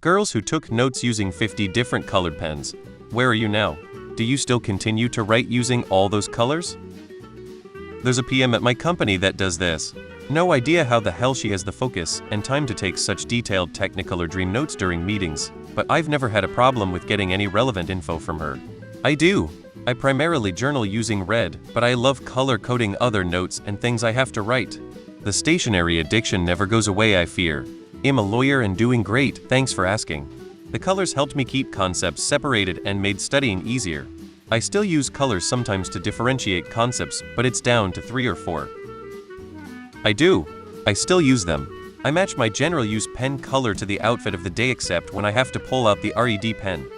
Girls who took notes using 50 different colored pens. Where are you now? Do you still continue to write using all those colors? There's a PM at my company that does this. No idea how the hell she has the focus and time to take such detailed Technicolor Dream notes during meetings, but I've never had a problem with getting any relevant info from her. I do. I primarily journal using red, but I love color-coding other notes and things I have to write. The stationery addiction never goes away, I fear. I'm a lawyer and doing great, thanks for asking. The colors helped me keep concepts separated and made studying easier. I still use colors sometimes to differentiate concepts, but it's down to 3 or 4. I do. I still use them. I match my general use pen color to the outfit of the day except when I have to pull out the RED pen.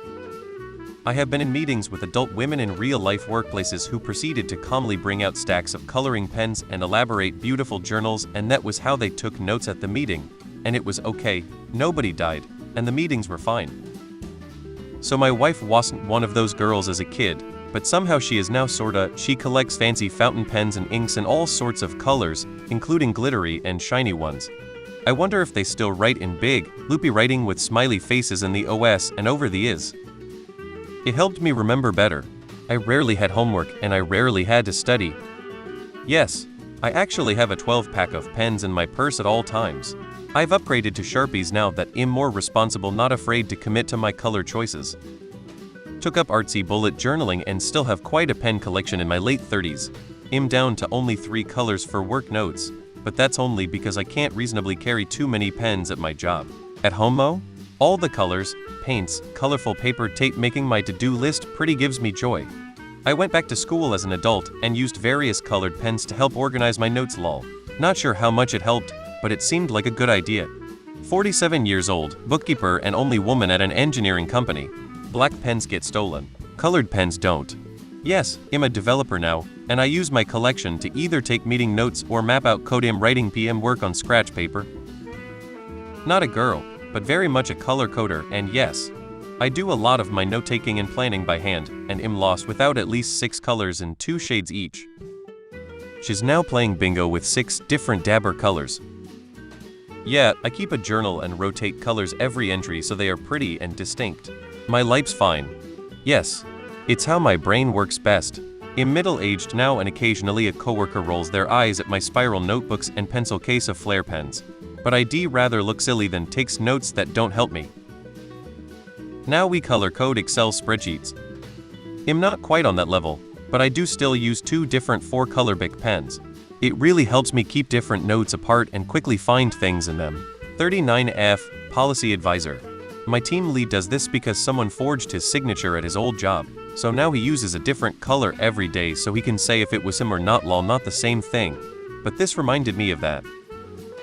I have been in meetings with adult women in real-life workplaces who proceeded to calmly bring out stacks of coloring pens and elaborate beautiful journals, and that was how they took notes at the meeting. And it was okay, nobody died, and the meetings were fine. So my wife wasn't one of those girls as a kid, but somehow she is now she collects fancy fountain pens and inks in all sorts of colors, including glittery and shiny ones. I wonder if they still write in big, loopy writing with smiley faces in the OS and over the is. It helped me remember better. I rarely had homework and I rarely had to study. Yes, I actually have a 12-pack of pens in my purse at all times. I've upgraded to Sharpies now that I'm more responsible, not afraid to commit to my color choices. Took up artsy bullet journaling and still have quite a pen collection in my late 30s. I'm down to only 3 colors for work notes, but that's only because I can't reasonably carry too many pens at my job. At home though, all the colors, paints, colorful paper tape making my to-do list pretty gives me joy. I went back to school as an adult and used various colored pens to help organize my notes lol. Not sure how much it helped, but it seemed like a good idea. 47 years old, bookkeeper and only woman at an engineering company. Black pens get stolen. Colored pens don't. Yes, I'm a developer now, and I use my collection to either take meeting notes or map out code. I'm writing PM work on scratch paper. Not a girl, but very much a color coder, and yes, I do a lot of my note-taking and planning by hand, and am lost without at least 6 colors in 2 shades each. She's now playing bingo with 6 different dabber colors. Yeah, I keep a journal and rotate colors every entry so they are pretty and distinct. My life's fine. Yes, it's how my brain works best. I'm middle-aged now and occasionally a coworker rolls their eyes at my spiral notebooks and pencil case of flare pens. But I'd rather look silly than takes notes that don't help me. Now we color code Excel spreadsheets. I'm not quite on that level, but I do still use 2 different 4-color Bic pens. It really helps me keep different notes apart and quickly find things in them. 39F, Policy Advisor. My team lead does this because someone forged his signature at his old job, so now he uses a different color every day so he can say if it was him or not lol, not the same thing. But this reminded me of that.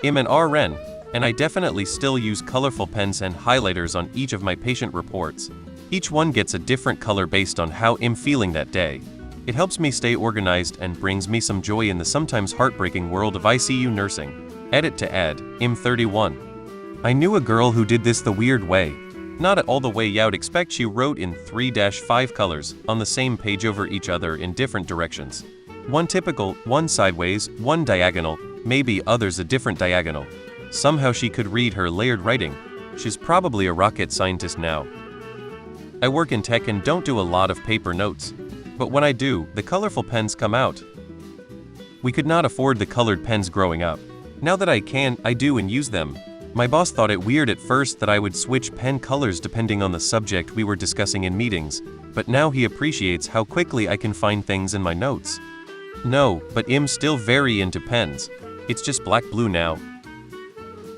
I'm an RN, and I definitely still use colorful pens and highlighters on each of my patient reports. Each one gets a different color based on how I'm feeling that day. It helps me stay organized and brings me some joy in the sometimes heartbreaking world of ICU nursing. Edit to add, I'm 31. I knew a girl who did this the weird way. Not at all the way you'd expect. She wrote in 3-5 colors on the same page over each other in different directions. One typical, one sideways, one diagonal, maybe others a different diagonal. Somehow she could read her layered writing. She's probably a rocket scientist now. I work in tech and don't do a lot of paper notes. But when I do, the colorful pens come out. We could not afford the colored pens growing up. Now that I can, I do and use them. My boss thought it weird at first that I would switch pen colors depending on the subject we were discussing in meetings, but now he appreciates how quickly I can find things in my notes. No, but I'm still very into pens. It's just black blue now.